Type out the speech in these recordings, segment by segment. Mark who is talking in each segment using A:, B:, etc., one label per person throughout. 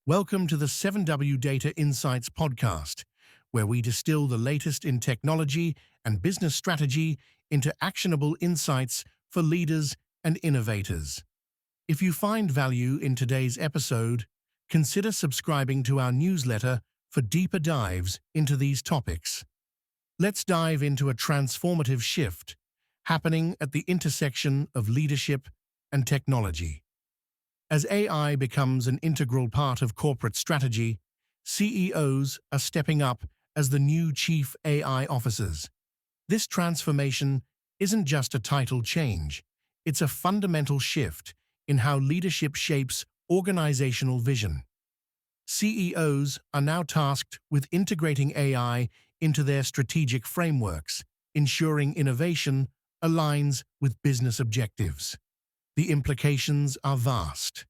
A: Welcome to the 7W Data Insights podcast, where we distill the latest in technology and business strategy into actionable insights for leaders and innovators. If you find value in today's episode, consider subscribing to our newsletter for deeper dives into these topics. Let's dive into a transformative shift happening at the intersection of leadership and technology. As AI becomes an integral part of corporate strategy, CEOs are stepping up as the new chief AI officers. This transformation isn't just a title change, it's a fundamental shift in how leadership shapes organizational vision. CEOs are now tasked with integrating AI into their strategic frameworks, ensuring innovation aligns with business objectives. The implications are vast.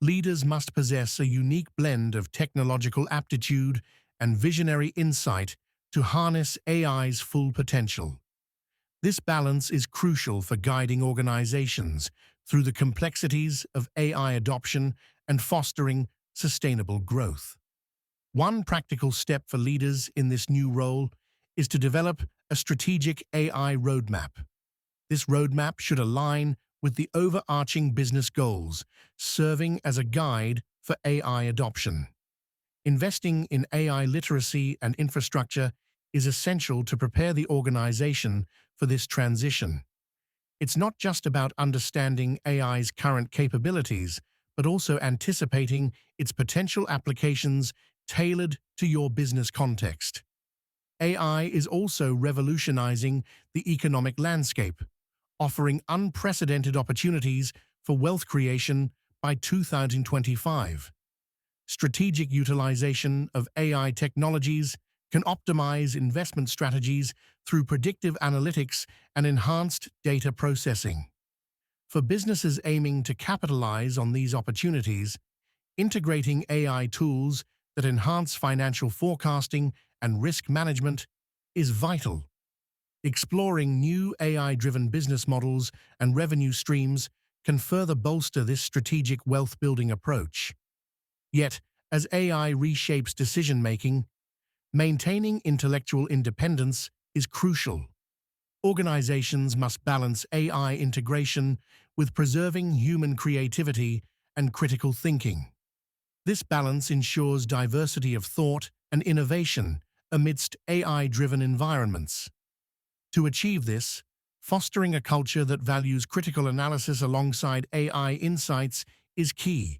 A: Leaders must possess a unique blend of technological aptitude and visionary insight to harness AI's full potential. This balance is crucial for guiding organizations through the complexities of AI adoption and fostering sustainable growth. One practical step for leaders in this new role is to develop a strategic AI roadmap. This roadmap should align with the overarching business goals, serving as a guide for AI adoption. Investing in AI literacy and infrastructure is essential to prepare the organization for this transition. It's not just about understanding AI's current capabilities, but also anticipating its potential applications tailored to your business context. AI is also revolutionizing the economic landscape, offering unprecedented opportunities for wealth creation by 2025. Strategic utilization of AI technologies can optimize investment strategies through predictive analytics and enhanced data processing. For businesses aiming to capitalize on these opportunities, integrating AI tools that enhance financial forecasting and risk management is vital. Exploring new AI-driven business models and revenue streams can further bolster this strategic wealth-building approach. Yet, as AI reshapes decision-making, maintaining intellectual independence is crucial. Organizations must balance AI integration with preserving human creativity and critical thinking. This balance ensures diversity of thought and innovation amidst AI-driven environments. To achieve this, fostering a culture that values critical analysis alongside AI insights is key.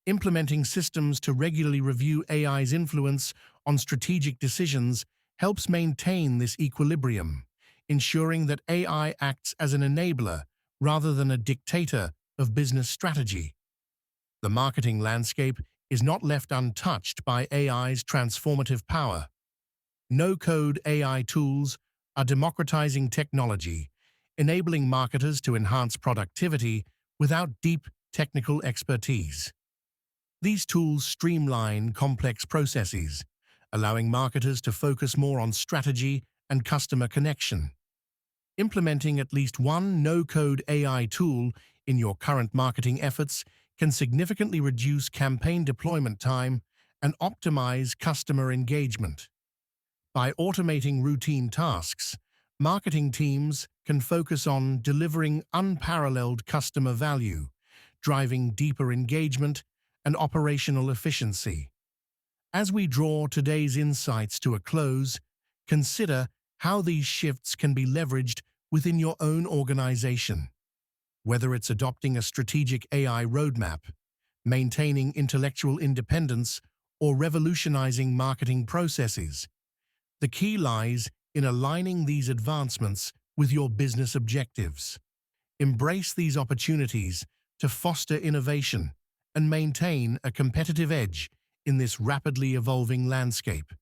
A: Implementing systems to regularly review AI's influence on strategic decisions helps maintain this equilibrium, ensuring that AI acts as an enabler rather than a dictator of business strategy. The marketing landscape is not left untouched by AI's transformative power. No-code AI tools are democratizing technology, enabling marketers to enhance productivity without deep technical expertise. These tools streamline complex processes, allowing marketers to focus more on strategy and customer connection. Implementing at least one no-code AI tool in your current marketing efforts can significantly reduce campaign deployment time and optimize customer engagement. By automating routine tasks, marketing teams can focus on delivering unparalleled customer value, driving deeper engagement and operational efficiency. As we draw today's insights to a close, consider how these shifts can be leveraged within your own organization. Whether it's adopting a strategic AI roadmap, maintaining intellectual independence, or revolutionizing marketing processes, the key lies in aligning these advancements with your business objectives. Embrace these opportunities to foster innovation and maintain a competitive edge in this rapidly evolving landscape.